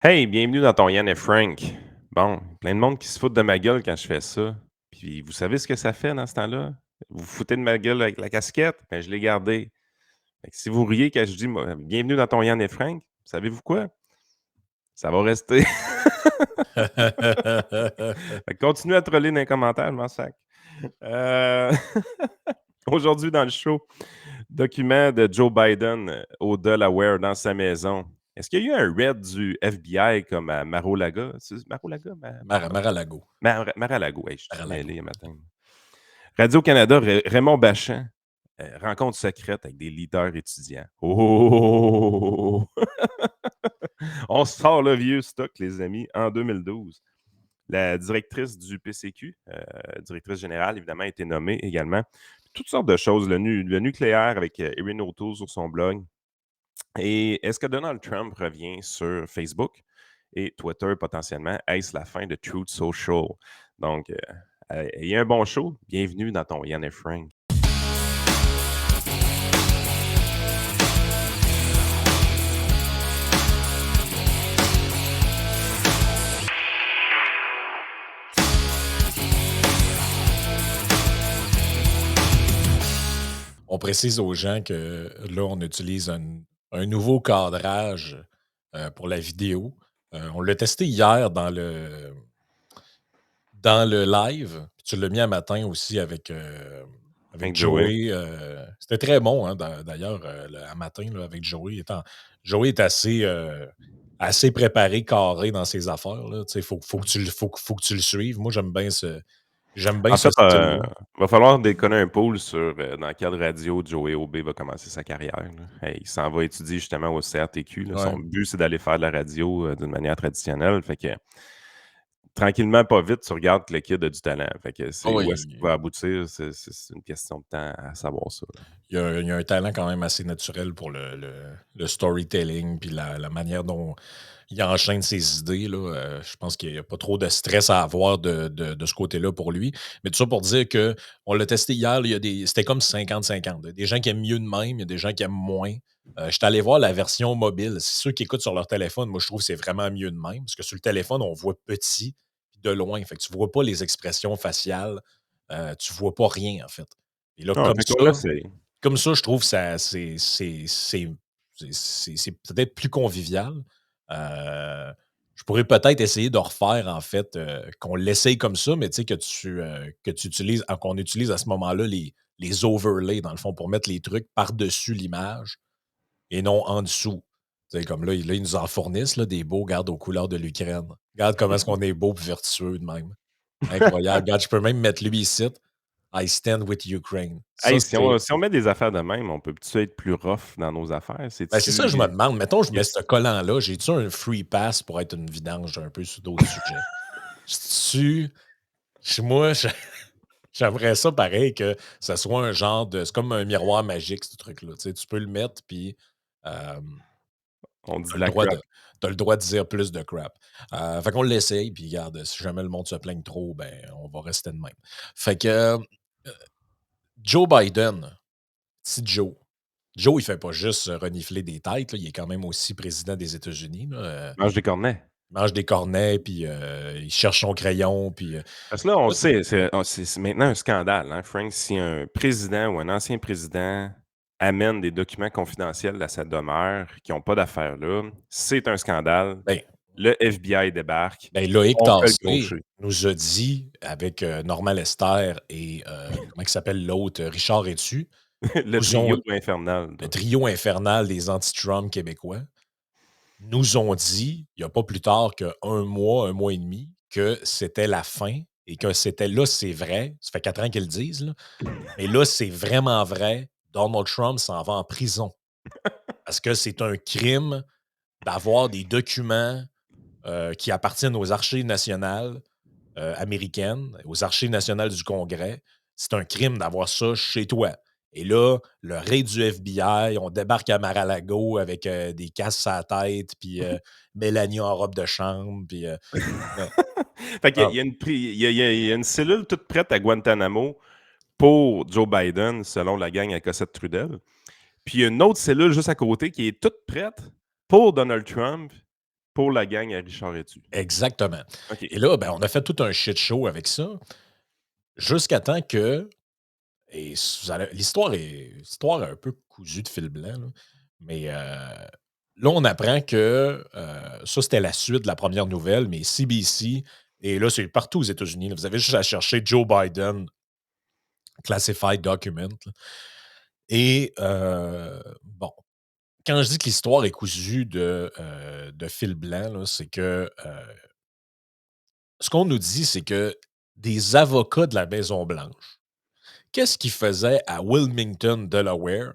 Hey, bienvenue dans ton Yann et Frank. Bon, plein de monde qui se fout de ma gueule quand je fais ça. Puis vous savez ce que ça fait dans ce temps-là? Vous vous foutez de ma gueule avec la casquette? Ben, je l'ai gardée. Fait que si vous riez quand je dis bienvenue dans ton Yann et Frank, savez-vous quoi? Ça va rester. Fait que continuez à troller dans les commentaires, je m'en sac. Euh, Aujourd'hui dans le show, document de Joe Biden au Delaware dans sa maison. Est-ce qu'il y a eu un raid du FBI comme à Mar-a-Lago? C'est Mar-a-Lago? Mar-a-Lago. Mar-a-Lago, hey, je suis tout Mar-a-Lago. mêlé un matin. Radio-Canada, Raymond Bachan, rencontre secrète avec des leaders étudiants. Oh! On sort le vieux stock, les amis, en 2012. La directrice du PCQ, directrice générale, évidemment, a été nommée également. Toutes sortes de choses. Le nucléaire avec Erin O'Toole sur son blog. Et est-ce que Donald Trump revient sur Facebook et Twitter potentiellement? Est-ce la fin de Truth Social? Donc, il y a un bon show. Bienvenue dans ton Yann et Frank. On précise aux gens que là, on utilise un nouveau cadrage pour la vidéo. On l'a testé hier dans le live. Puis tu l'as mis un matin aussi avec Avec Joey. Joey. C'était très bon, hein, d'ailleurs, un matin là, avec Joey. Joey est assez préparé, carré dans ses affaires. Il faut que tu le suives. Moi, j'aime bien En ce fait, style-là. il va falloir déconner un pool sur dans quelle radio Joey OB va commencer sa carrière. Là. Hey, il s'en va étudier justement au CRTQ. Là. Ouais. Son but, c'est d'aller faire de la radio d'une manière traditionnelle. Fait que tranquillement, pas vite, tu regardes que le kid a du talent. Fait que Ah c'est où est-ce qu'il oui, va aboutir, c'est une question de temps à savoir ça. Là. il y a un talent quand même assez naturel pour le storytelling, puis la manière dont il enchaîne ses idées. Là, je pense qu'il n'y a pas trop de stress à avoir de ce côté-là pour lui. Mais tout ça pour dire que on l'a testé hier, là, c'était comme 50-50. Des gens qui aiment mieux de même, il y a des gens qui aiment moins. Je suis allé voir la version mobile. C'est ceux qui écoutent sur leur téléphone. Moi, je trouve que c'est vraiment mieux de même. Parce que sur le téléphone, on voit petit de loin. Fait que tu ne vois pas les expressions faciales. Tu ne vois pas rien, en fait. Et là, Ah, fait qu'on l'essaye. comme ça, je trouve que c'est peut-être plus convivial. Euh, je pourrais peut-être essayer de refaire, en fait, qu'on l'essaye comme ça, mais tu sais, que tu utilises, qu'on utilise à ce moment-là les overlays, dans le fond, pour mettre les trucs par-dessus l'image et non en dessous. Tu sais, comme là, ils nous en fournissent là, des beaux gardes aux couleurs de l'Ukraine. Regarde comment est-ce qu'on est beau et vertueux de même. Incroyable. Regarde, je peux même mettre lui ici. I stand with Ukraine. Ça, Hey, si on met des affaires de même, on peut-tu être plus rough dans nos affaires? c'est ça que je me demande. Mettons, je mets Yes. ce collant-là, j'ai-tu un free pass pour être une vidange un peu sur d'autres sujets? Tu moi, j'aimerais ça pareil que ça soit un genre de c'est comme un miroir magique, ce truc-là. Tu sais, tu peux le mettre, puis On dit tu de as le la droit crap. de t'as le droit de dire plus de crap. Fait qu'on l'essaye, puis regarde, si jamais le monde se plaigne trop, ben, on va rester de même. Fait que Joe Biden, petit Joe. Joe, il fait pas juste renifler des têtes, là, il est quand même aussi président des États-Unis. Là, Mange des cornets. il mange des cornets, puis il cherche son crayon, puis Parce que là, on le là, sait, c'est maintenant un scandale, hein, Frank, si un président ou un ancien président amène des documents confidentiels à sa demeure qui n'ont pas d'affaires là, c'est un scandale. ben, Le FBI débarque, Loïc on fait le gros Tassé jeu. nous a dit, avec Normand Lester et comment il s'appelle l'autre, Richard Etu, Le nous ont trio infernal. le trio infernal des anti-Trump québécois, nous ont dit, il n'y a pas plus tard qu'un mois, un mois et demi, que c'était la fin et que c'était là, c'est vrai. Ça fait 4 ans qu'ils le disent, là, mais là, c'est vraiment vrai. Donald Trump s'en va en prison parce que c'est un crime d'avoir des documents qui appartiennent aux archives nationales américaines, aux archives nationales du Congrès. C'est un crime d'avoir ça chez toi. Et là, le raid du FBI, on débarque à Mar-a-Lago avec des casques à la tête, puis Mélanie en robe de chambre, puis mais- Fait qu'il y a, ah, il y a une, il y a une cellule toute prête à Guantanamo pour Joe Biden, selon la gang à Cossette Trudel. Puis il y a une autre cellule juste à côté qui est toute prête pour Donald Trump pour la gang à Richard Etu. Exactement. OK. Et là, ben, on a fait tout un shit show avec ça, jusqu'à temps que et vous allez l'histoire est un peu cousue de fil blanc, là, mais là, on apprend que, ça, c'était la suite de la première nouvelle, mais CBC et là, c'est partout aux États-Unis, là, vous avez juste à chercher Joe Biden classified document, là et bon, quand je dis que l'histoire est cousue de fil blanc, là, c'est que, ce qu'on nous dit, c'est que des avocats de la Maison-Blanche, qu'est-ce qu'ils faisaient à Wilmington, Delaware,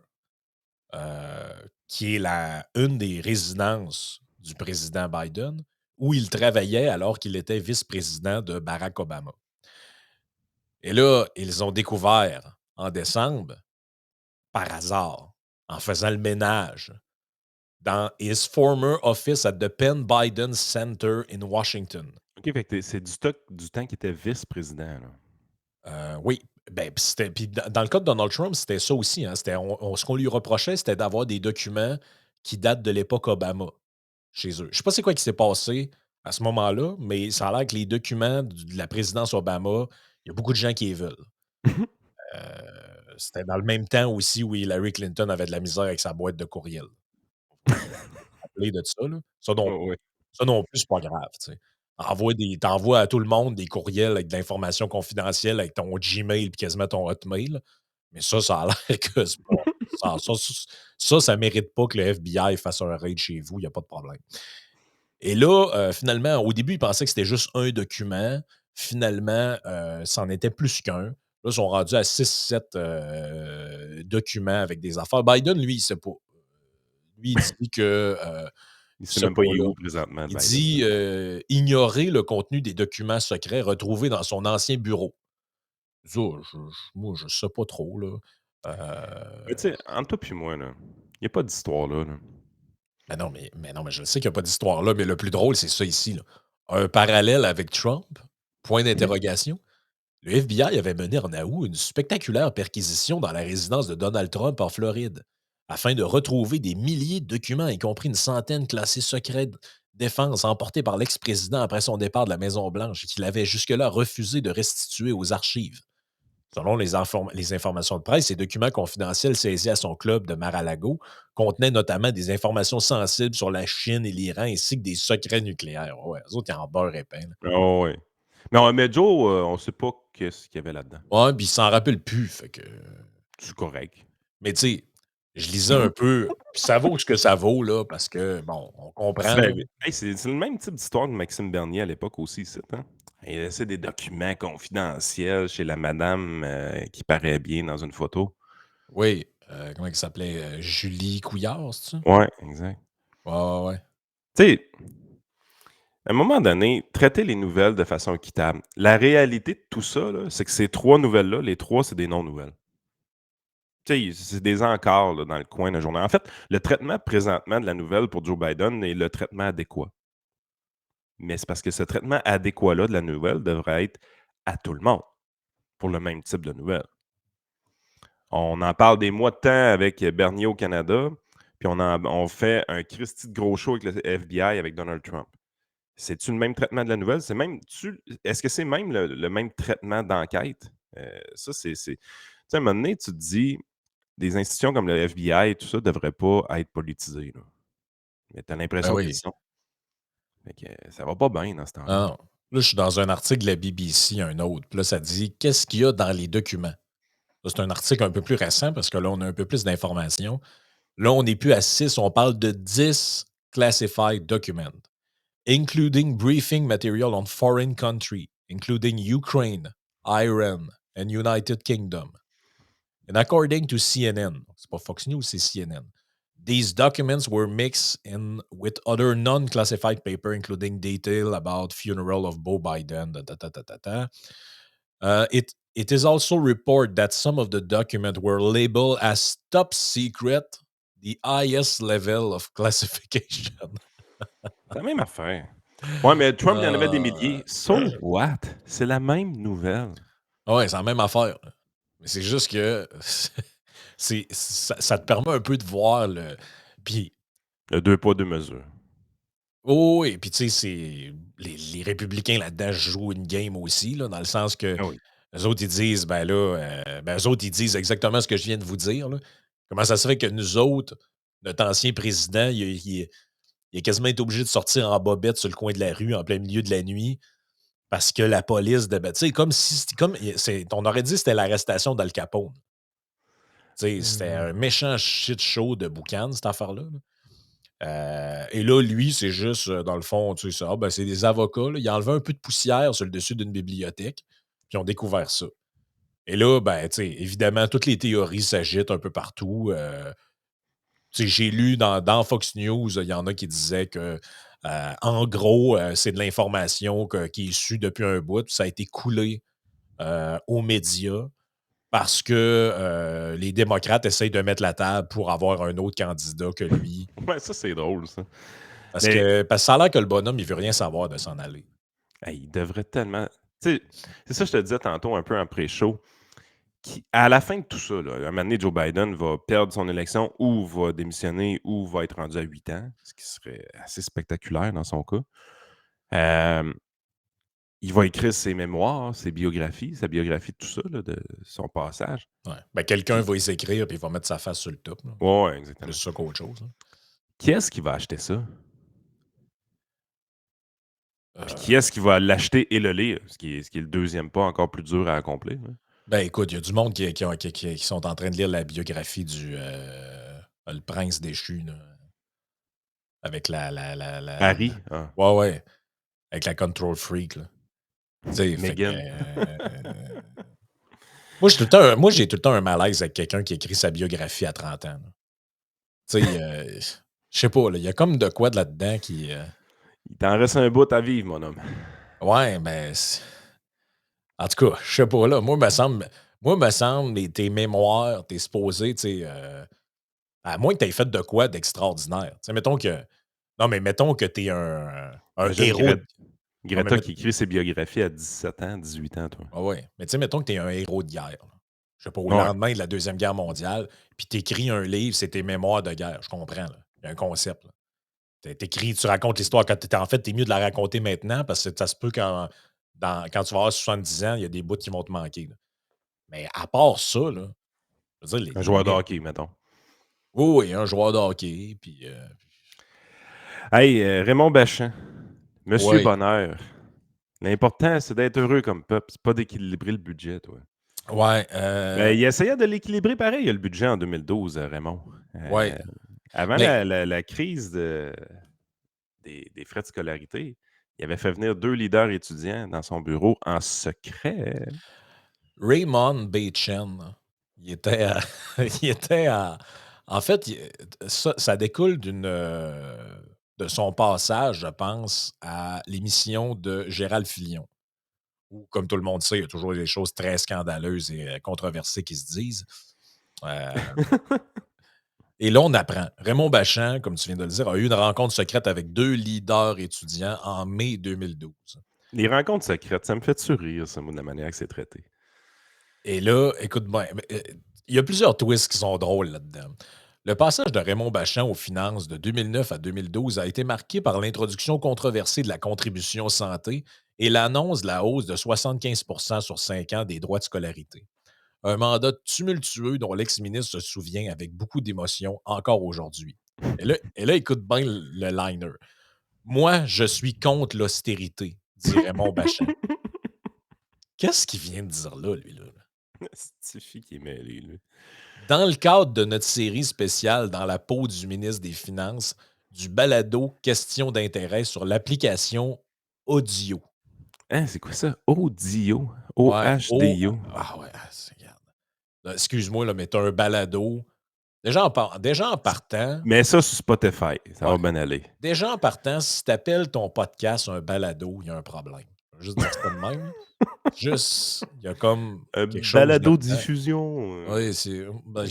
qui est une des résidences du président Biden, où il travaillait alors qu'il était vice-président de Barack Obama. Et là, ils ont découvert en décembre, par hasard, en faisant le ménage, dans his former office at the Penn Biden Center in Washington. OK, fait que c'est du temps qu'il était vice-président, là. Oui, ben, puis dans le cas de Donald Trump, c'était ça aussi, hein, ce qu'on lui reprochait, c'était d'avoir des documents qui datent de l'époque Obama chez eux. Je sais pas c'est quoi qui s'est passé à ce moment-là, mais ça a l'air que les documents de la présidence Obama, il y a beaucoup de gens qui les veulent. C'était dans le même temps aussi où Hillary Clinton avait de la misère avec sa boîte de courriel. Rappeler de ça, là. Oh, oui. Ça non plus, c'est pas grave, tu sais. T'envoies à tout le monde des courriels avec de l'information confidentielle avec ton Gmail puis quasiment ton Hotmail. Mais ça a l'air que c'est pas ça mérite pas que le FBI fasse un raid chez vous, il y a pas de problème. Et là, finalement, au début, ils pensaient que c'était juste un document. Finalement, c'en était plus qu'un. Là, ils sont rendus à 6-7 documents avec des affaires. Biden, lui, il sait pas. Lui, il dit que, Il je sait sais même pas pas, il est là. où présentement, Il Biden. dit, ignorer le contenu des documents secrets retrouvés dans son ancien bureau. Ça, moi, je sais pas trop, là. Mais tu sais, entre toi puis moi, là, il y a pas d'histoire là, là. Mais non, mais je sais qu'il y a pas d'histoire là, mais le plus drôle, c'est ça ici, là. Un parallèle avec Trump? Point OK. d'interrogation. Le FBI avait mené en août une spectaculaire perquisition dans la résidence de Donald Trump en Floride, afin de retrouver des milliers de documents, y compris une centaine classés secrets de défense emportés par l'ex-président après son départ de la Maison-Blanche et qu'il avait jusque-là refusé de restituer aux archives. Selon les informations de presse, ces documents confidentiels saisis à son club de Mar-a-Lago contenaient notamment des informations sensibles sur la Chine et l'Iran ainsi que des secrets nucléaires. Ouais, eux autres, ils en beurre épais, là. Ah ouais. Mais Joe, on sait pas qu'est-ce qu'il y avait là-dedans. Ouais, puis ils s'en rappellent plus, fait que C'est correct. mais tu sais, je lisais un peu, puis ça vaut ce que ça vaut, là, parce que, bon, on comprend, là. Ben, hey, c'est le même type d'histoire que Maxime Bernier à l'époque aussi ici, hein. Il laissait des documents confidentiels chez la madame, qui paraît bien dans une photo. Oui, comment elle s'appelait? Julie Couillard, c'est ça? Ouais, exact. Ouais, ouais, ouais. Tu sais, à un moment donné, traiter les nouvelles de façon équitable. La réalité de tout ça, là, c'est que ces 3 nouvelles-là, les 3, c'est des non-nouvelles. Tu sais, c'est des encarts, là, dans le coin d'un journal. En fait, le traitement présentement de la nouvelle pour Joe Biden est le traitement adéquat. Mais c'est parce que ce traitement adéquat-là de la nouvelle devrait être à tout le monde, pour le même type de nouvelle. On en parle des mois de temps avec Bernier au Canada, puis on fait un Christy de gros show avec le FBI avec Donald Trump. C'est-tu le même traitement de la nouvelle? Est-ce que c'est même le même traitement d'enquête? Ça, tu sais, à un moment donné, tu te dis, des institutions comme le FBI et tout ça devraient pas être politisées, là. Mais tu as Ben l'impression qu'ils oui. sont. Fait que ça va pas bien dans ce temps-là. Non, non. Là, je suis dans un article de la BBC, un autre, puis là, ça dit: «Qu'est-ce qu'il y a dans les documents?» Ça, c'est un article un peu plus récent parce que là, on a un peu plus d'informations. Là, on n'est plus à 6, on parle de 10 classified documents, including briefing material on foreign country, including Ukraine, Iran, and United Kingdom. And according to CNN, c'est pas Fox News, c'est CNN, these documents were mixed in with other non-classified paper, including detail about funeral of Beau Biden. Da, da, da, da, da, da. It is also report that some of the documents were labeled as top secret, the highest level of classification. C'est la même affaire. Ouais, mais Trump, il y en avait des Euh, milliers. So what? C'est la même nouvelle. ouais, c'est la même affaire. Mais c'est juste que ça te permet un peu de voir le. Puis Le deux poids, deux mesures. Oh oui, puis tu sais, c'est les républicains là-dedans jouent une game aussi, là, dans le sens que Ah oui. eux autres, ils disent, ben là, eux autres, ils disent exactement ce que je viens de vous dire, là. Comment ça se fait que nous autres, notre ancien président, il a quasiment été obligé de sortir en bobette sur le coin de la rue en plein milieu de la nuit parce que la police de ben, tu sais, comme si on aurait dit que c'était l'arrestation d'Al Capone. Tu sais, c'était Mmh. un méchant shit show de boucan, cette affaire-là, là. Et là, lui, c'est juste, dans le fond, tu sais, ça, ben, c'est des avocats, là. Ils ont enlevé un peu de poussière sur le dessus d'une bibliothèque, puis ils ont découvert ça. Et là, ben, tu sais, évidemment, toutes les théories s'agitent un peu partout. Tu sais, j'ai lu dans Fox News, il y en a qui disaient que, en gros, c'est de l'information qui est issue depuis un bout, puis ça a été coulé aux médias parce que les démocrates essayent de mettre la table pour avoir un autre candidat que lui. Ouais, ça, c'est drôle, ça. Parce Mais que ça a l'air que le bonhomme, il veut rien savoir de s'en aller. hey, il devrait tellement tu sais, c'est ça que je te disais tantôt un peu en pré-show, à la fin de tout ça, là, à un moment donné, Joe Biden va perdre son élection ou va démissionner ou va être rendu à 8 ans, ce qui serait assez spectaculaire dans son cas. Hem, il va écrire ses mémoires, ses biographies, sa biographie de tout ça, là, de son passage. Ouais. Ben, quelqu'un Puis va y s'écrire puis il va mettre sa face sur le top, là. ouais, ouais, Plus exactement. ça qu'autre chose, là. Qui est-ce qui va acheter ça? Puis qui Euh, est-ce qui va l'acheter et le lire? Ce qui est le deuxième pas encore plus dur à accomplir, là. ben, écoute, il y a du monde qui sont en train de lire la biographie du le prince déchu, là, avec Harry? Ah, ouais, ouais, avec la control freak, là. Tu sais, fait que, Meghan? moi, j'ai tout le temps un malaise avec quelqu'un qui écrit sa biographie à 30 ans, là. Tu sais, je sais pas, là, il y a comme de quoi de là-dedans qui, Il t'en reste un bout à vivre, mon homme. ouais, mais en tout cas, je sais pas, là, moi, me semble, tes mémoires, tes supposé, tu sais, à moins que tu aies fait de quoi d'extraordinaire. Tu sais, mettons que non, mais mettons que tu es un Imagine héros non, mais Greta qui écrit ses biographies à 17 ans, 18 ans, toi. ah ouais, mais tu sais, mettons que tu es un héros de guerre, là. Je sais pas, au Ouais. lendemain de la Deuxième Guerre mondiale, puis tu écris un livre, c'est tes mémoires de guerre. Je comprends, là. Il y a un concept, là. Tu racontes l'histoire quand en fait, tu mieux de la raconter maintenant parce que ça se peut quand tu vas avoir 70 ans, il y a des bouts qui vont te manquer, là. Mais à part ça, là, je veux dire, Un joueur de hockey, mettons. oui, oui, un joueur de hockey, puis Hey, Raymond Bachand, Monsieur ouais, Bonheur. L'important, c'est d'être heureux comme peuple, c'est pas d'équilibrer le budget, toi. ouais, Mais il essayait de l'équilibrer pareil, le budget en 2012, Raymond. ouais. Avant Mais la crise des frais de scolarité, il avait fait venir 2 leaders étudiants dans son bureau en secret. Raymond Bachand, il était à il était à en fait, ça découle de son passage, je pense, à l'émission de Gérald Filion, où, comme tout le monde sait, il y a toujours des choses très scandaleuses et controversées qui se disent. Heu et là, on apprend. Raymond Bachand, comme tu viens de le dire, a eu une rencontre secrète avec 2 leaders étudiants en mai 2012. Les rencontres secrètes, ça me fait sourire, ça, moi, de la manière que c'est traité. Et là, écoute bien, il y a plusieurs twists qui sont drôles là-dedans. Le passage de Raymond Bachand aux finances de 2009 à 2012 a été marqué par l'introduction controversée de la contribution santé et l'annonce de la hausse de 75 sur 5 ans des droits de scolarité. Un mandat tumultueux dont l'ex-ministre se souvient avec beaucoup d'émotion encore aujourd'hui. Et là, écoute bien le liner. Moi, je suis contre l'austérité, dit Raymond Bachand. Qu'est-ce qu'il vient de dire là, lui, là? C'est qui est mêlé, lui. Dans le cadre de notre série spéciale Dans la peau du ministre des Finances, du balado Questions d'intérêt sur l'application Audio. Hein, c'est quoi ça? Audio. Ouais, O-H-D-I-O. ah ouais, regarde. Là, excuse-moi, là, mais tu un balado. Déjà en partant, Mais ça sur Spotify, ça ouais. va bien aller. Déjà en partant, si tu appelles ton podcast un balado, il y a un problème. Je vais juste dire ça de même, là. Juste, il y a comme quelque chose là-dedans. Balado-diffusion, Oui,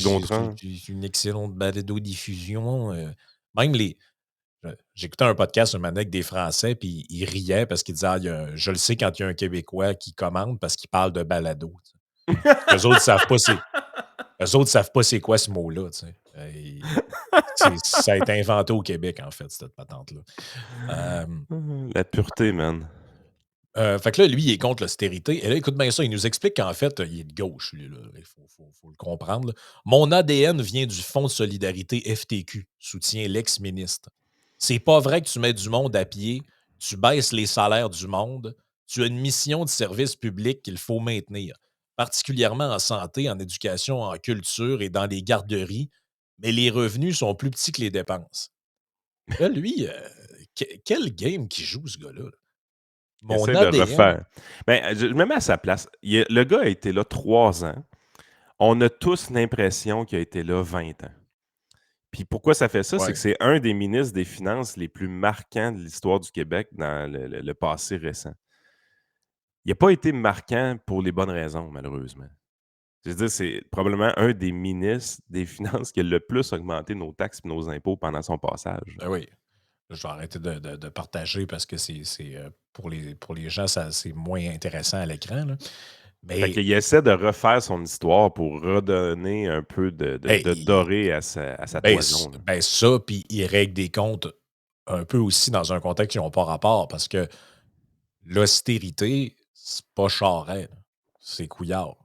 Gontran. c'est une excellente balado-diffusion. Même j'écoutais un podcast un moment donné avec des Français, puis ils riaient parce qu'ils disaient: «Ah, je le sais quand il y a un Québécois qui commande parce qu'il parle de balado». Tu sais. Eux autres, ils savent pas Eux autres savent pas c'est quoi ce mot-là, tu sais. Ça a été inventé au Québec, en fait, cette patente-là. La pureté, man. Fait que là, lui, il est contre l'austérité. Et là, écoute bien ça, il nous explique qu'en fait, il est de gauche, lui, là. Il faut le comprendre, là. Mon ADN vient du Fonds de solidarité FTQ, soutient l'ex-ministre. C'est pas vrai que tu mets du monde à pied, tu baisses les salaires du monde, tu as une mission de service public qu'il faut maintenir, particulièrement en santé, en éducation, en culture et dans les garderies, mais les revenus sont plus petits que les dépenses. Là, lui, quel game qui joue, ce gars-là? Là? Il Mon essaie de ADN. refaire. Ben, je me mets à sa place. Le gars a été là 3 ans. On a tous l'impression qu'il a été là 20 ans. Puis pourquoi ça fait ça? C'est que Ouais. c'est un des ministres des Finances les plus marquants de l'histoire du Québec dans le passé récent. Il n'a pas été marquant pour les bonnes raisons, malheureusement. Je veux dire, c'est probablement un des ministres des Finances qui a le plus augmenté nos taxes et nos impôts pendant son passage. Ben oui. Je vais arrêter de partager parce que pour les gens, c'est moins intéressant à l'écran. Là. Fait Mais qu'il essaie de refaire son histoire pour redonner un peu de hey, doré à sa toison, là. ben ça, puis il règle des comptes un peu aussi dans un contexte qui n'ont pas rapport parce que l'austérité, c'est pas Charest, là. C'est Couillard.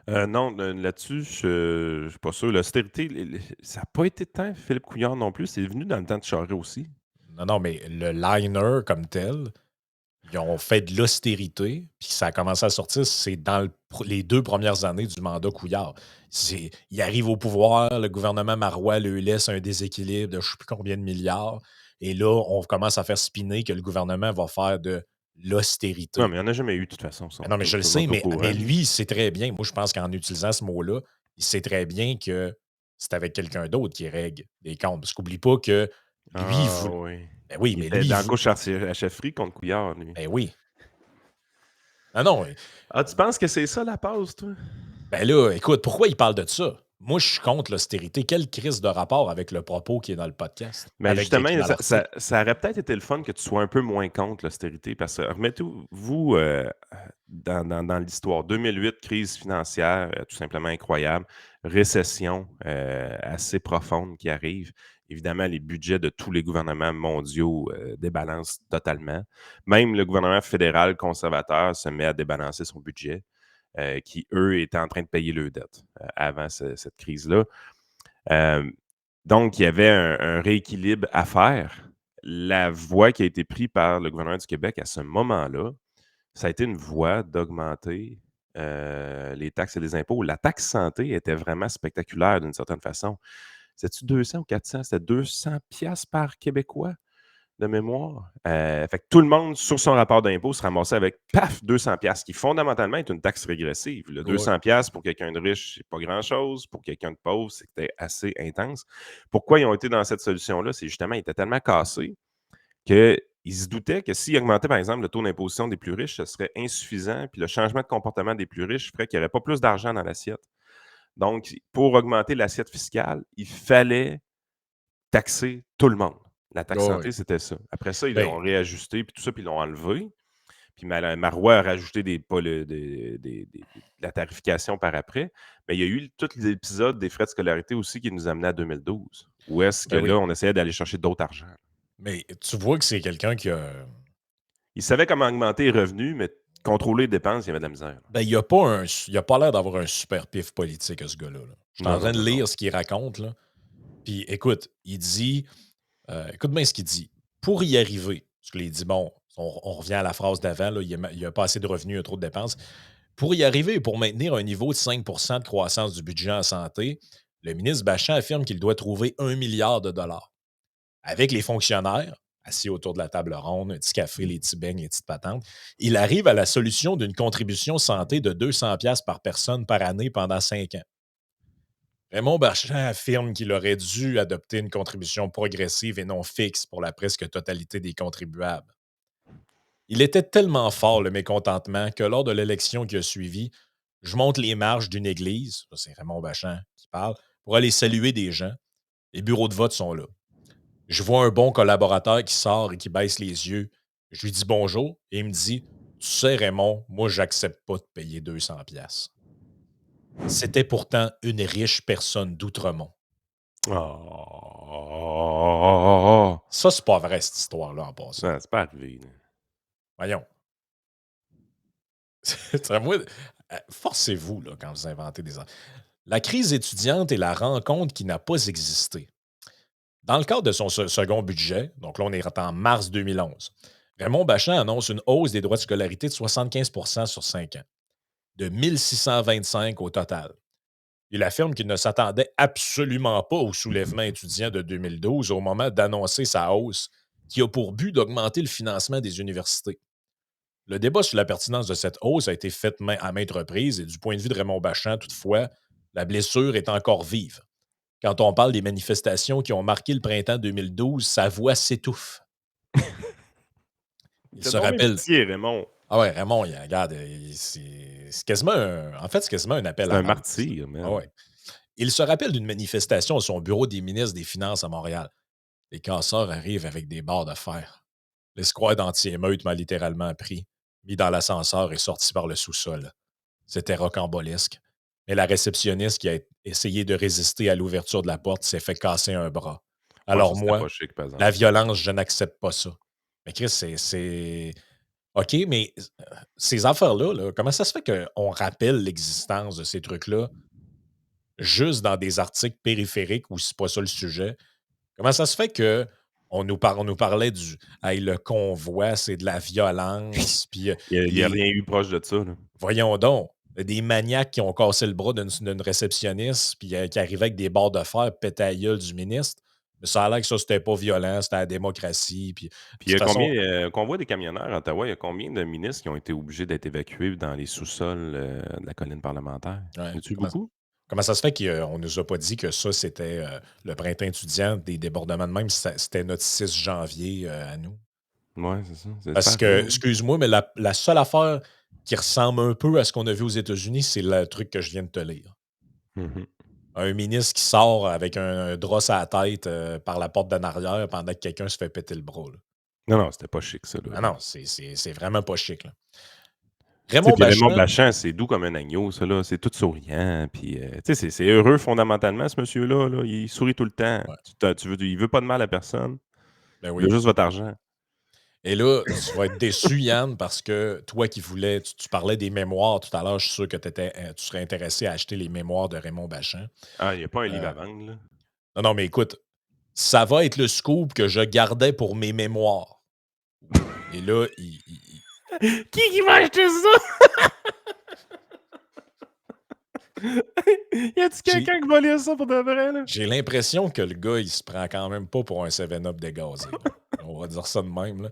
Non, là-dessus, je suis pas sûr. L'austérité, ça n'a pas été tant Philippe Couillard non plus. C'est venu dans le temps de Charest aussi. Non, non, mais le liner comme tel, ils ont fait de l'austérité, puis ça a commencé à sortir, c'est dans les 2 premières années du mandat Couillard. Il arrive au pouvoir, le gouvernement Marois lui laisse un déséquilibre de je ne sais plus combien de milliards, et là, on commence à faire spinner que le gouvernement va faire de Non, l'austérité. mais il n'y en a jamais eu, de toute façon. Mais non, mais je le Tout le monde sais, est au mais courant, là. lui, il sait très bien. Moi, je pense qu'en utilisant ce mot-là, il sait très bien que c'est avec quelqu'un d'autre qui règle les comptes. Parce qu'oublie pas que lui, il Ah voulait. oui. Ben oui, Il mais était lui, dans la couche à chefferie contre Couillard, lui. ben oui. Non, non. Ah, tu penses que c'est ça la pause, toi? Ben là, écoute, pourquoi il parle de ça? Moi, je suis contre l'austérité. Quelle crise de rapport avec le propos qui est dans le podcast? Mais Qui est justement, dans l'article? ça aurait peut-être été le fun que tu sois un peu moins contre l'austérité, parce que remettez-vous dans l'histoire. 2008, crise financière tout simplement incroyable, récession assez profonde qui arrive. Évidemment, les budgets de tous les gouvernements mondiaux débalancent totalement. Même le gouvernement fédéral conservateur se met à débalancer son budget, qui, eux, étaient en train de payer leurs dettes avant cette crise-là. Donc, il y avait un rééquilibre à faire. La voie qui a été prise par le gouvernement du Québec à ce moment-là, ça a été une voie d'augmenter les taxes et les impôts. La taxe santé était vraiment spectaculaire d'une certaine façon. C'était-tu 200 ou 400? C'était 200 piastres par Québécois de mémoire. Fait que tout le monde, sur son rapport d'impôt, se ramassait avec, paf, 200 piastres, qui fondamentalement est une taxe régressive. Le Oui. 200 piastres pour quelqu'un de riche, c'est pas grand-chose. Pour quelqu'un de pauvre, c'était assez intense. Pourquoi ils ont été dans cette solution-là? C'est justement, ils étaient tellement cassés qu'ils se doutaient que s'ils augmentaient, par exemple, le taux d'imposition des plus riches, ce serait insuffisant, puis le changement de comportement des plus riches ferait qu'il n'y aurait pas plus d'argent dans l'assiette. Donc, pour augmenter l'assiette fiscale, il fallait taxer tout le monde. La taxe Oui. santé, c'était ça. Après ça, ils Ben, l'ont réajusté, puis tout ça, puis ils l'ont enlevé. Puis Marois a rajouté la tarification par après. Mais il y a eu tout l'épisode des frais de scolarité aussi qui nous amenait à 2012, où est-ce que ben là, oui. on essayait d'aller chercher d'autres argent. Mais tu vois que c'est quelqu'un qui a. Ils savaient comment augmenter les revenus, mais contrôler les dépenses, il y avait de la misère. Ben, il a pas l'air d'avoir un super pif politique, ce gars-là. Là. Je suis en Non, train non, de non, non. lire ce qu'il raconte. Là. Puis écoute, il dit. Écoute bien ce qu'il dit. Pour y arriver, parce qu'il dit, bon, on revient à la phrase d'avant, là, il n'y a pas assez de revenus, il y a trop de dépenses. Pour y arriver et pour maintenir un niveau de 5 de croissance du budget en santé, le ministre Bachand affirme qu'il doit trouver 1 milliard de dollars. Avec les fonctionnaires, assis autour de la table ronde, un petit café, les petits beignes, les petites patentes, il arrive à la solution d'une contribution santé de 200 pièces par personne par année pendant 5 ans. Raymond Bachand affirme qu'il aurait dû adopter une contribution progressive et non fixe pour la presque totalité des contribuables. Il était tellement fort le mécontentement que lors de l'élection qui a suivi, je monte les marches d'une église, ça, c'est Raymond Bachand qui parle, pour aller saluer des gens. Les bureaux de vote sont là. Je vois un bon collaborateur qui sort et qui baisse les yeux. Je lui dis bonjour et il me dit: Tu sais, Raymond, moi, j'accepte pas de payer 200 pièces. C'était pourtant une riche personne d'Outremont. Oh! Ça, c'est pas vrai, cette histoire-là, en passant. Non, c'est pas arrivé, là. Voyons. Moi, forcez-vous là, quand vous inventez des... La crise étudiante est la rencontre qui n'a pas existé. Dans le cadre de son second budget, donc là, on est en mars 2011, Raymond Bachand annonce une hausse des droits de scolarité de 75 sur 5 ans, de 1625 au total. Il affirme qu'il ne s'attendait absolument pas au soulèvement étudiant de 2012 au moment d'annoncer sa hausse, qui a pour but d'augmenter le financement des universités. Le débat sur la pertinence de cette hausse a été fait à maintes reprises et du point de vue de Raymond Bachand, toutefois, la blessure est encore vive. Quand on parle des manifestations qui ont marqué le printemps 2012, sa voix s'étouffe. Il Il fait se donc bien rappelle. pitié, Raymond. Ah ouais, Raymond, regarde, c'est quasiment en fait, c'est quasiment un appel C'est à un l'aide. martyr, Ah man. ouais. Il se rappelle d'une manifestation à son bureau des ministres des Finances à Montréal. Les casseurs arrivent avec des barres de fer. L'escouade anti-émeute m'a littéralement pris, mis dans l'ascenseur et sorti par le sous-sol. C'était rocambolesque. Mais la réceptionniste qui a essayé de résister à l'ouverture de la porte s'est fait casser un bras. Ouais, ça, Alors c'était pas moi, chic, par la exemple. violence, je n'accepte pas ça. Mais Chris, OK, mais ces affaires-là, là, comment ça se fait qu'on rappelle l'existence de ces trucs-là juste dans des articles périphériques où c'est pas ça le sujet? Comment ça se fait que on nous parlait du hey, le convoi, c'est de la violence, puis Il y a les rien eu proche de ça, là. voyons donc, des maniaques qui ont cassé le bras d'une réceptionniste, puis qui arrivaient avec des barres de fer, pétaient la gueule du ministre. Mais ça a l'air que ça, c'était pas violent, c'était la démocratie. Puis, de Puis il y toute a façon, combien, convoi des camionneurs à Ottawa, il y a combien de ministres qui ont été obligés d'être évacués dans les sous-sols, de la colline parlementaire? ouais, Y en a-tu comment, beaucoup? comment ça se fait qu'on nous a pas dit que ça, c'était le printemps étudiant, des débordements de même, c'était notre 6 janvier à nous? Ouais, c'est ça. C'est pas Parce que, arrivé. excuse-moi, mais la seule affaire qui ressemble un peu à ce qu'on a vu aux États-Unis, c'est le truc que je viens de te lire. Mhm. Un ministre qui sort avec un drap à la tête par la porte d'en arrière pendant que quelqu'un se fait péter le bras. Là. Non, non, c'était pas chic, ça, là. Ah non, c'est vraiment pas chic. Là. Tu sais, Raymond puis Raymond Bachand, Bachand, c'est doux comme un agneau, ça, là. C'est tout souriant, puis, tu sais, c'est heureux fondamentalement, ce monsieur-là, là. Il sourit tout le temps. ouais, Il veut pas de mal à personne. ben Il veut oui. juste votre argent. Et là, tu vas être déçu, Yann, parce que toi qui voulais, tu parlais des mémoires tout à l'heure, je suis sûr que tu serais intéressé à acheter les mémoires de Raymond Bachand. Ah, il y a pas un livre Euh, à vendre, là. non, non, mais écoute, ça va être le scoop que je gardais pour mes mémoires. Et là, Qui va acheter ça? Y a-tu j'ai quelqu'un qui va lire ça pour de vrai, là? j'ai l'impression que le gars, il se prend quand même pas pour un 7-Up dégazé. Là. On va dire ça de même. Là.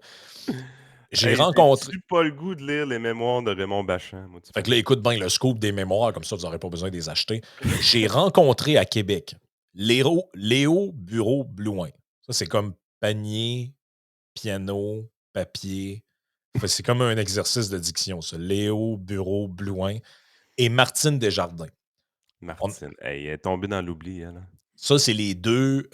J'ai Hey, rencontré. j'ai-tu pas le goût de lire les mémoires de Raymond Bachand, moi, tu Fait que là, penses? écoute bien le scoop des mémoires, comme ça, vous n'aurez pas besoin de les acheter. J'ai rencontré à Québec Léo Bureau Blouin. Ça, c'est comme panier, piano, papier. Fait, c'est comme un exercice de diction, ça. Léo Bureau Blouin et Martine Desjardins. On- Martine, hey, elle est tombée dans l'oubli, elle, hein. Ça, c'est les deux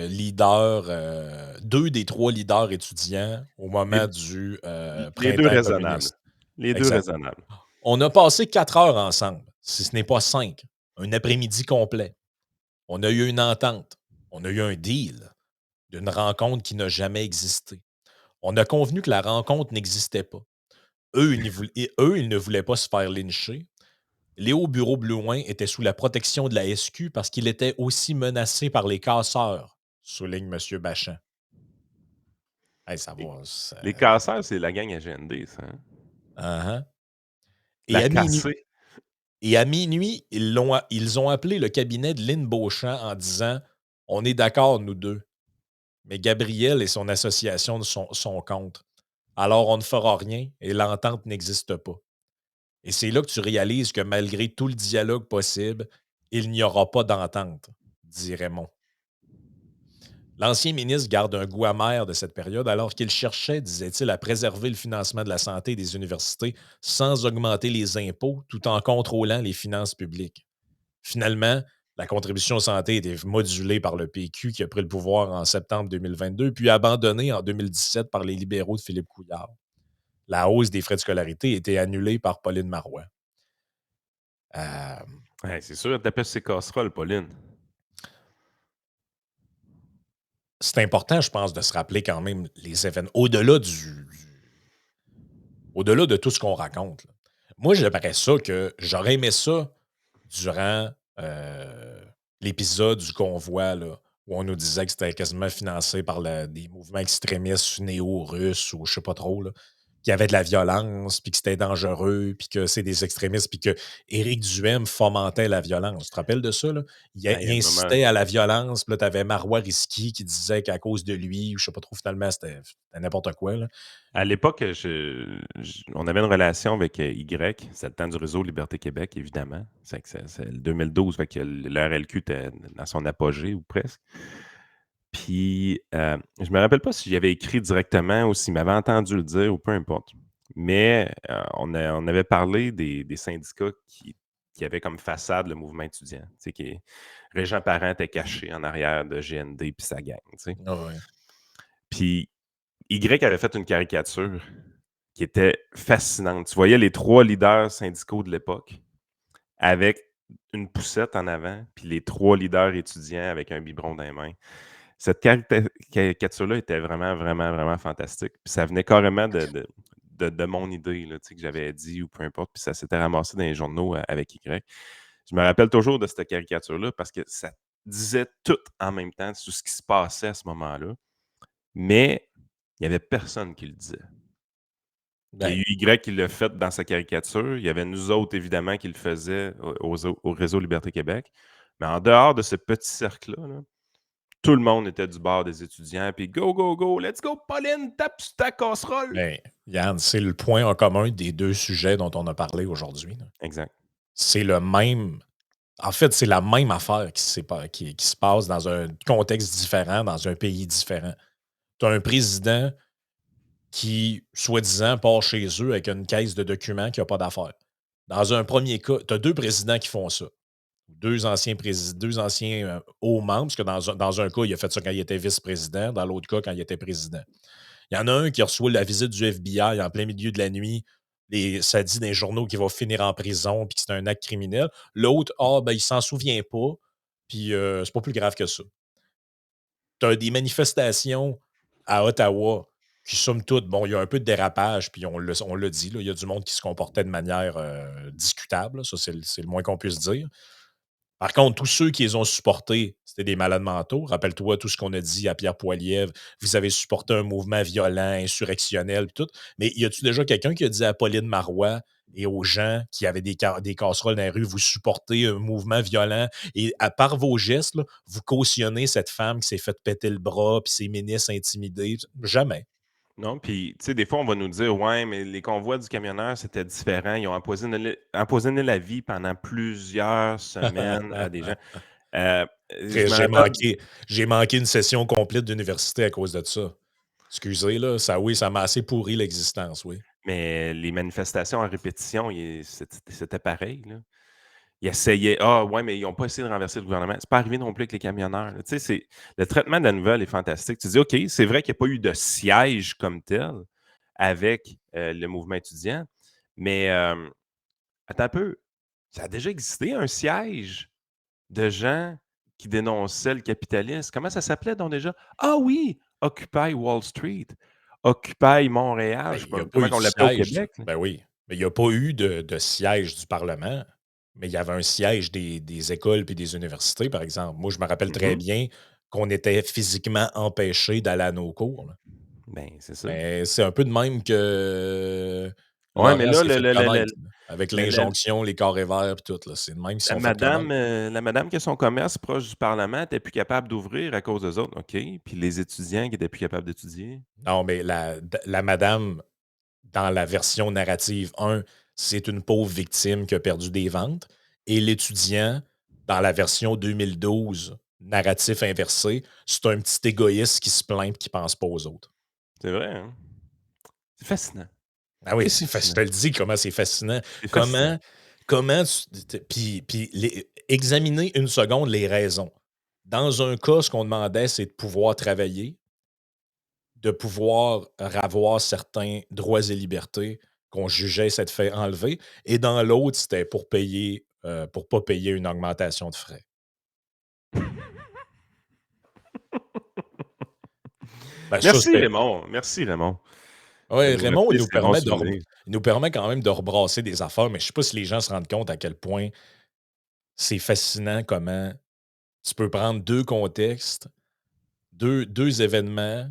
leaders, deux des trois leaders étudiants au Les moment du les 2 printemps raisonnables. communiste. Les 2 Exact. raisonnables. On a passé 4 heures ensemble, si ce n'est pas 5. Un après-midi complet. On a eu une entente. On a eu un deal d'une rencontre qui n'a jamais existé. On a convenu que la rencontre n'existait pas. Eux, ils ne voulaient pas se faire lyncher. Léo Bureau Blouin était sous la protection de la SQ parce qu'il était aussi menacé par les casseurs, souligne M. Bachand. Hey, ça Les va. les casseurs, c'est la gang agendée, ça, hein? Uh-huh. Et La à minuit, cassée. ils ont appelé le cabinet de Lynn Beauchamp en disant on est d'accord, nous deux, mais Gabriel et son association sont contre. Alors on ne fera rien et l'entente n'existe pas. Et c'est là que tu réalises que malgré tout le dialogue possible, il n'y aura pas d'entente, dit Raymond. L'ancien ministre garde un goût amer de cette période alors qu'il cherchait, disait-il, à préserver le financement de la santé et des universités sans augmenter les impôts tout en contrôlant les finances publiques. Finalement, la contribution santé était modulée par le PQ qui a pris le pouvoir en septembre 2022 puis abandonnée en 2017 par les libéraux de Philippe Couillard. La hausse des frais de scolarité a été annulée par Pauline Marois. Euh, Ouais, c'est sûr, elle tapait sur ses casseroles, Pauline. C'est important, je pense, de se rappeler quand même les événements au-delà de tout ce qu'on raconte, là. Moi, j'aimerais ça que j'aurais aimé ça durant, l'épisode du convoi, là, où on nous disait que c'était quasiment financé par des mouvements extrémistes néo-russes ou je sais pas trop, là, qu'il y avait de la violence, puis que c'était dangereux, puis que c'est des extrémistes, puis que Éric Duhem fomentait la violence. Tu te rappelles de ça, là? Ah, il y Il a un moment. incitait à la violence, puis là, tu avais Marois Risky qui disait qu'à cause de lui, ou je sais pas trop, finalement, c'était n'importe quoi, là. À l'époque, on avait une relation avec Y. C'est le temps du réseau Liberté Québec, évidemment. C'est le 2012, fait que le RLQ était dans son apogée ou presque. Puis, je me rappelle pas si j'avais écrit directement ou s'il m'avait entendu le dire ou peu importe. Mais on avait parlé des syndicats qui avaient comme façade le mouvement étudiant. Tu sais, Régent Parent était caché en arrière de GND puis sa gang. Tu sais. Ah ouais. Puis, Y avait fait une caricature qui était fascinante. Tu voyais les 3 leaders syndicaux de l'époque avec une poussette en avant, puis les 3 leaders étudiants avec un biberon dans les mains. Cette caricature-là était vraiment, vraiment, vraiment fantastique. Puis ça venait carrément de mon idée là, tu sais, que j'avais dit ou peu importe, puis ça s'était ramassé dans les journaux avec Y. Je me rappelle toujours de cette caricature-là parce que ça disait tout en même temps sur ce qui se passait à ce moment-là, mais il n'y avait personne qui le disait. Il y a Ben, eu Y qui l'a fait dans sa caricature. Il y avait nous autres, évidemment, qui le faisaient au réseau Liberté Québec. Mais en dehors de ce petit cercle-là, là, tout le monde était du bord des étudiants. Puis go, go, go, let's go, Pauline, tape sur ta casserole. ben, Yann, c'est le point en commun des 2 sujets dont on a parlé aujourd'hui, là. Exact. C'est le même En fait, c'est la même affaire qui se passe dans un contexte différent, dans un pays différent. Tu as un président qui, soi-disant, part chez eux avec une caisse de documents qui a pas d'affaires. Dans un premier cas, tu as 2 présidents qui font ça. 2 anciens, hauts membres, parce que dans un cas, il a fait ça quand il était vice-président, dans l'autre cas, quand il était président. Il y en a un qui reçoit la visite du FBI en plein milieu de la nuit. Ça dit dans les journaux qu'il va finir en prison puis que c'est un acte criminel. L'autre, ben, il s'en souvient pas, puis c'est pas plus grave que ça. Tu as des manifestations à Ottawa qui, somme toute, bon, il y a un peu de dérapage, puis on l'a dit, là, il y a du monde qui se comportait de manière discutable, ça, c'est le moins qu'on puisse dire. Par contre, tous ceux qui les ont supportés, c'était des malades mentaux. Rappelle-toi tout ce qu'on a dit à Pierre Poilievre. Vous avez supporté un mouvement violent, insurrectionnel, puis tout. Mais y a-tu déjà quelqu'un qui a dit à Pauline Marois et aux gens qui avaient des casseroles dans les rues, vous supportez un mouvement violent et à part vos gestes, là, vous cautionnez cette femme qui s'est fait péter le bras puis ses ministres intimidés? Jamais. Non, puis, tu sais, des fois, on va nous dire, ouais, mais les convois du camionneur, c'était différent. Ils ont empoisonné la vie pendant plusieurs semaines à des gens. Euh, je me J'ai rappelle, manqué, j'ai manqué une session complète d'université à cause de ça. Excusez, là, oui, ça m'a assez pourri l'existence, oui. mais les manifestations à répétition, c'était pareil, là. Ils essayaient. Ah, ouais, mais ils n'ont pas essayé de renverser le gouvernement. C'est pas arrivé non plus avec les camionneurs, là. Tu sais, le traitement de la nouvelle est fantastique. Tu dis, OK, c'est vrai qu'il n'y a pas eu de siège comme tel avec le mouvement étudiant, mais attends un peu. Ça a déjà existé un siège de gens qui dénonçaient le capitalisme. Comment ça s'appelait donc déjà? Ah oui! Occupy Wall Street. Occupy Montréal. Ben, Je sais il n'y pas a pas comment eu de on l'appelait au siège. Québec, là. Ben oui. Mais il n'y a pas eu de siège du Parlement, mais il y avait un siège des écoles puis des universités, par exemple. Moi, je me rappelle très Mhm. bien qu'on était physiquement empêchés d'aller à nos cours, là. Ben, c'est ça. Mais c'est un peu de même que Ouais, mais Laurent là, s'est fait connaître, là, avec le- le- l'injonction, les carrés verts puis tout, là. C'est de même qu'ils se sont fait connaître. la madame qui a son commerce proche du Parlement n'était plus capable d'ouvrir à cause des autres. OK. Puis les étudiants qui étaient plus capables d'étudier. Non, mais la madame, dans la version narrative 1, c'est une pauvre victime qui a perdu des ventes. Et l'étudiant, dans la version 2012, narratif inversé, c'est un petit égoïste qui se plaint et qui pense pas aux autres. C'est vrai, hein? C'est fascinant. Ah oui, C'est je fascinant. te le dis comment c'est fascinant. C'est fascinant. Comment, puis examiner une seconde les raisons. Dans un cas, ce qu'on demandait, c'est de pouvoir travailler, de pouvoir avoir certains droits et libertés qu'on jugeait s'être fait enlever. Et dans l'autre, c'était pour payer pour ne pas payer une augmentation de frais. Ben, ça, Merci c'était. Raymond, merci Raymond. Ça Ouais, nous Raymond, rappelle ces bons souvenirs. il nous permet quand même de rebrasser des affaires, mais je ne sais pas si les gens se rendent compte à quel point c'est fascinant comment tu peux prendre 2 contextes, deux événements,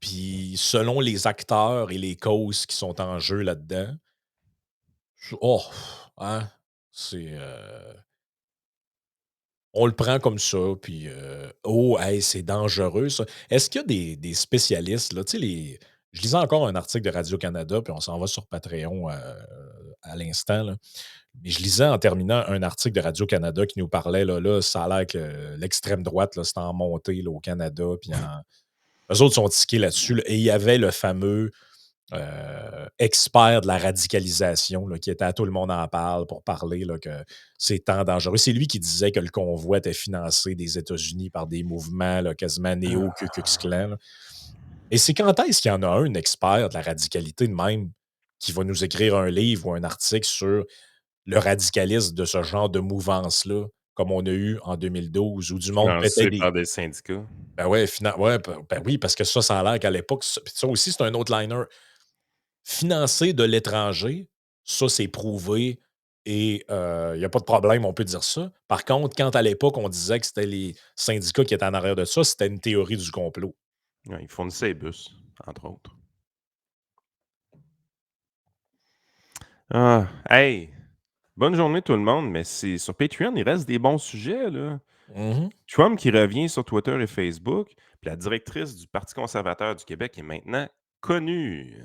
puis selon les acteurs et les causes qui sont en jeu là-dedans, oh, hein, c'est, on le prend comme ça, puis, oh, hey, c'est dangereux ça. Est-ce qu'il y a des spécialistes, là, tu sais, je lisais encore un article de Radio-Canada, puis on s'en va sur Patreon, à l'instant, là. Mais je lisais en terminant un article de Radio-Canada qui nous parlait, là, ça a l'air que l'extrême droite, là, c'est en montée, là, au Canada, puis eux autres sont tiqués là-dessus, là, et il y avait le fameux expert de la radicalisation là, qui était à Tout le monde en parle pour parler là, que c'est tant dangereux. C'est lui qui disait que le convoi était financé des États-Unis par des mouvements là, quasiment néo-Ku Klux Klan, là. Et c'est quand est-ce qu'il y en a un expert de la radicalité de même qui va nous écrire un livre ou un article sur le radicalisme de ce genre de mouvance-là, comme on a eu en 2012, où du monde pétait Financé des. par des syndicats. Ben ouais, ouais, ben oui, parce que ça a l'air qu'à l'époque, ça aussi, c'est un autre liner. Financer de l'étranger, ça, c'est prouvé et il y a pas de problème, on peut dire ça. Par contre, quand à l'époque, on disait que c'était les syndicats qui étaient en arrière de ça, c'était une théorie du complot. Ouais, ils fournissaient les bus, entre autres. Ah, hey, bonne journée tout le monde, mais c'est sur Patreon, il reste des bons sujets, là. Mmh. Trump qui revient sur Twitter et Facebook, puis la directrice du Parti conservateur du Québec est maintenant connue.